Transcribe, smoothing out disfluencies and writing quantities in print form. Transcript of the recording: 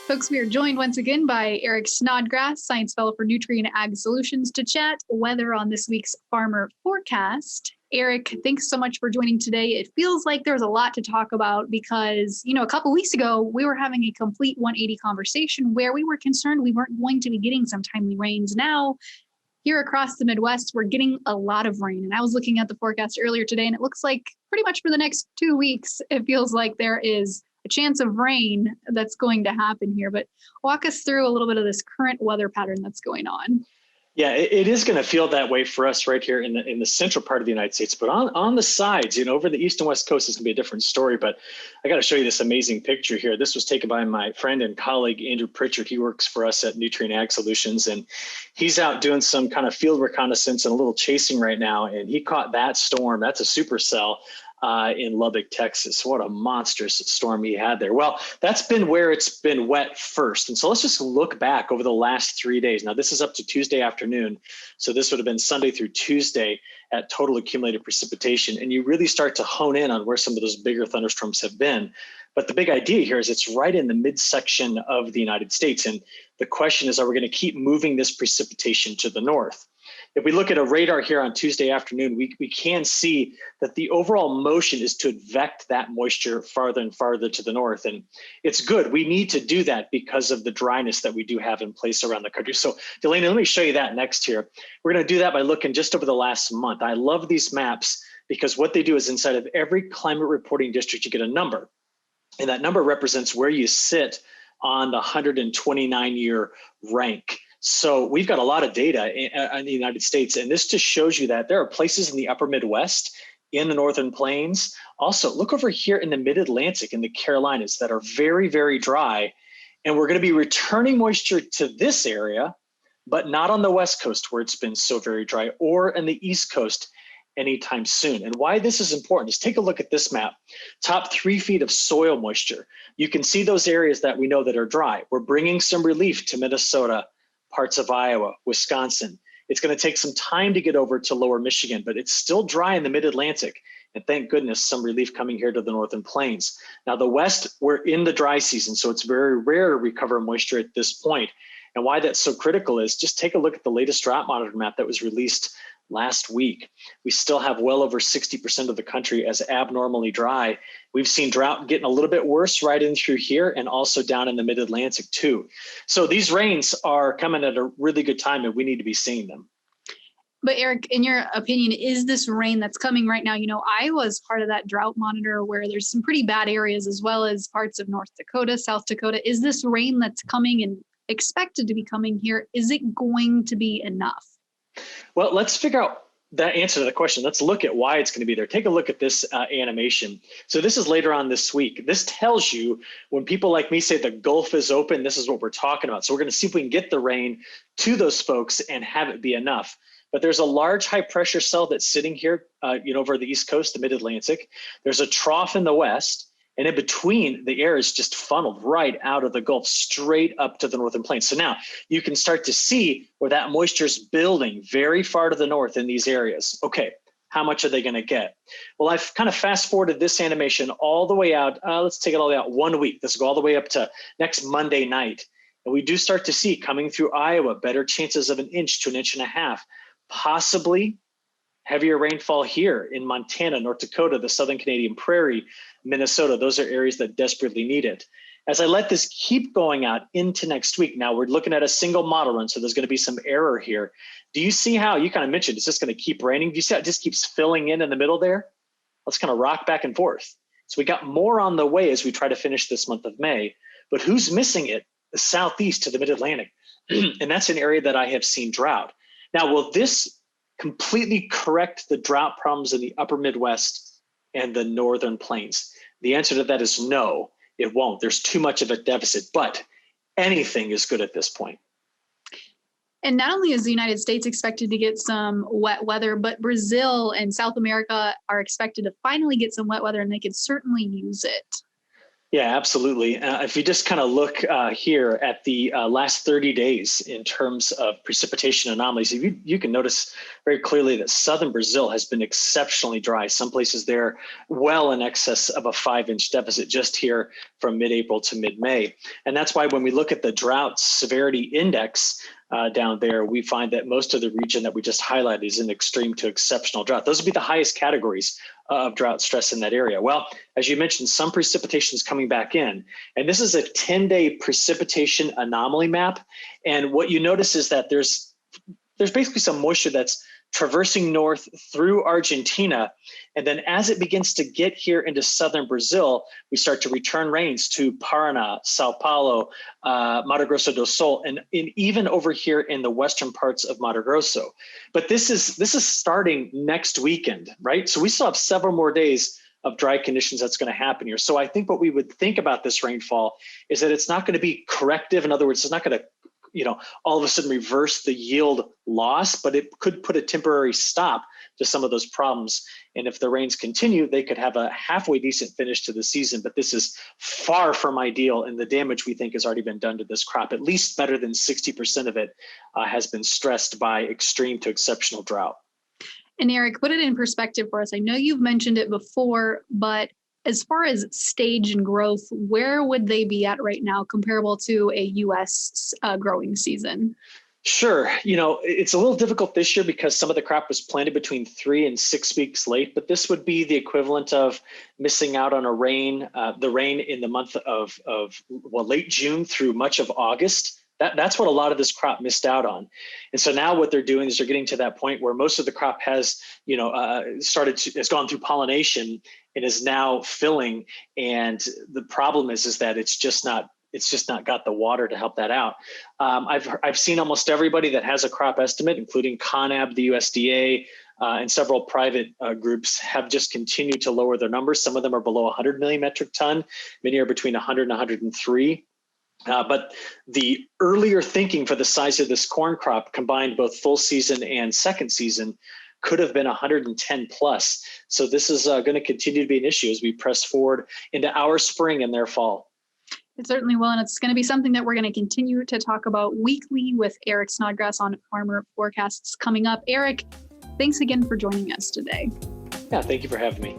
Folks, we are joined once again by Eric Snodgrass, Science Fellow for Nutrien Ag Solutions, to chat weather on this week's Farmer Forecast. Eric, thanks so much for joining today. It feels like there's a lot to talk about because, a couple weeks ago, we were having a complete 180 conversation where we were concerned we weren't going to be getting some timely rains. Now, here across the Midwest, we're getting a lot of rain. And I was looking at the forecast earlier today, and it looks like pretty much for the next 2 weeks, it feels like there is a chance of rain that's going to happen here. But walk us through a little bit of this current weather pattern that's going on. Yeah, it is going to feel that way for us right here in the central part of the United States. But on the sides, over the east and west coast is going to be a different story. But I got to show you this amazing picture here. This was taken by my friend and colleague, Andrew Pritchard. He works for us at Nutrien Ag Solutions, and he's out doing some kind of field reconnaissance and a little chasing right now. And he caught that storm. That's a supercell in Lubbock, Texas. What a monstrous storm he had there. Well, that's been where it's been wet first. And so let's just look back over the last 3 days. Now, this is up to Tuesday afternoon. So this would have been Sunday through Tuesday at total accumulated precipitation. And you really start to hone in on where some of those bigger thunderstorms have been. But the big idea here is it's right in the midsection of the United States. And the question is, are we going to keep moving this precipitation to the north? If we look at a radar here on Tuesday afternoon, we can see that the overall motion is to advect that moisture farther and farther to the north. And it's good. We need to do that because of the dryness that we do have in place around the country. So Delaney, let me show you that next here. We're going to do that by looking just over the last month. I love these maps because what they do is inside of every climate reporting district, you get a number. And that number represents where you sit on the 129-year rank. So we've got a lot of data in the United States, and this just shows you that there are places in the upper Midwest, in the Northern Plains. Also, look over here in the Mid-Atlantic in the Carolinas that are very, very dry. And we're going to be returning moisture to this area, but not on the West Coast where it's been so very dry, or in the East Coast anytime soon. And why this is important is take a look at this map. Top 3 feet of soil moisture. You can see those areas that we know that are dry. We're bringing some relief to Minnesota, parts of Iowa, Wisconsin. It's going to take some time to get over to lower Michigan, but it's still dry in the Mid-Atlantic. And thank goodness some relief coming here to the Northern Plains. Now the West, we're in the dry season, so it's very rare to recover moisture at this point. And why that's so critical is just take a look at the latest drought monitor map that was released last week. We still have well over 60% of the country as abnormally dry. We've seen drought getting a little bit worse right in through here and also down in the Mid-Atlantic too. So these rains are coming at a really good time and we need to be seeing them. But Eric, in your opinion, is this rain that's coming right now? Iowa is part of that drought monitor where there's some pretty bad areas as well as parts of North Dakota, South Dakota. Is this rain that's coming and expected to be coming here, is it going to be enough? Well, let's figure out that answer to the question. Let's look at why it's going to be there. Take a look at this animation. So this is later on this week. This tells you when people like me say the Gulf is open, this is what we're talking about. So we're going to see if we can get the rain to those folks and have it be enough. But there's a large high pressure cell that's sitting here, over the East Coast, the Mid-Atlantic. There's a trough in the West. And in between, the air is just funneled right out of the Gulf, straight up to the Northern Plains. So now you can start to see where that moisture is building very far to the north in these areas. Okay, how much are they going to get? Well, I've kind of fast forwarded this animation all the way out. Let's take it all the way out 1 week. Let's go all the way up to next Monday night. And we do start to see coming through Iowa, better chances of 1 inch to 1.5 inches, possibly heavier rainfall here in Montana, North Dakota, the Southern Canadian Prairie, Minnesota. Those are areas that desperately need it. As I let this keep going out into next week, now we're looking at a single model run, so there's going to be some error here. Do you see how, you kind of mentioned, it's just going to keep raining? Do you see how it just keeps filling in the middle there? Let's kind of rock back and forth. So we got more on the way as we try to finish this month of May, but who's missing it? The Southeast to the Mid-Atlantic. And that's an area that I have seen drought. Now, will this completely correct the drought problems in the upper Midwest and the Northern Plains? The answer to that is no, it won't. There's too much of a deficit, but anything is good at this point. And not only is the United States expected to get some wet weather, but Brazil and South America are expected to finally get some wet weather, and they could certainly use it. Yeah, absolutely. If you just kind of look here at the last 30 days in terms of precipitation anomalies, you can notice very clearly that southern Brazil has been exceptionally dry. Some places there well in excess of a 5-inch deficit just here from mid-April to mid-May. And that's why when we look at the drought severity index down there, we find that most of the region that we just highlighted is in extreme to exceptional drought. Those would be the highest categories of drought stress in that area. Well, as you mentioned, some precipitation is coming back in. And this is a 10-day precipitation anomaly map. And what you notice is that there's basically some moisture that's traversing north through Argentina. And then as it begins to get here into southern Brazil, we start to return rains to Paraná, Sao Paulo, Mato Grosso do Sul, and even over here in the western parts of Mato Grosso. But this is starting next weekend, right? So we still have several more days of dry conditions that's going to happen here. So I think what we would think about this rainfall is that it's not going to be corrective. In other words, it's not going to all of a sudden reverse the yield loss, but it could put a temporary stop to some of those problems. And if the rains continue, they could have a halfway decent finish to the season, but this is far from ideal. And the damage we think has already been done to this crop. At least better than 60% of it has been stressed by extreme to exceptional drought. And Eric, put it in perspective for us. I know you've mentioned it before, but as far as stage and growth, where would they be at right now comparable to a U.S. Growing season? Sure. It's a little difficult this year because some of the crop was planted between 3 and 6 weeks late, but this would be the equivalent of missing out on the rain in the month of late June through much of August. That's what a lot of this crop missed out on. And so now what they're doing is they're getting to that point where most of the crop has, has gone through pollination and is now filling. And the problem is that it's just not got the water to help that out. I've seen almost everybody that has a crop estimate, including CONAB, the USDA, and several private groups have just continued to lower their numbers. Some of them are below 100 million metric ton. Many are between 100 and 103. But the earlier thinking for the size of this corn crop combined both full season and second season could have been 110 plus. So this is going to continue to be an issue as we press forward into our spring and their fall. It certainly will, and it's going to be something that we're going to continue to talk about weekly with Eric Snodgrass on Farmer Forecasts coming up. Eric, thanks again for joining us today. Yeah, thank you for having me.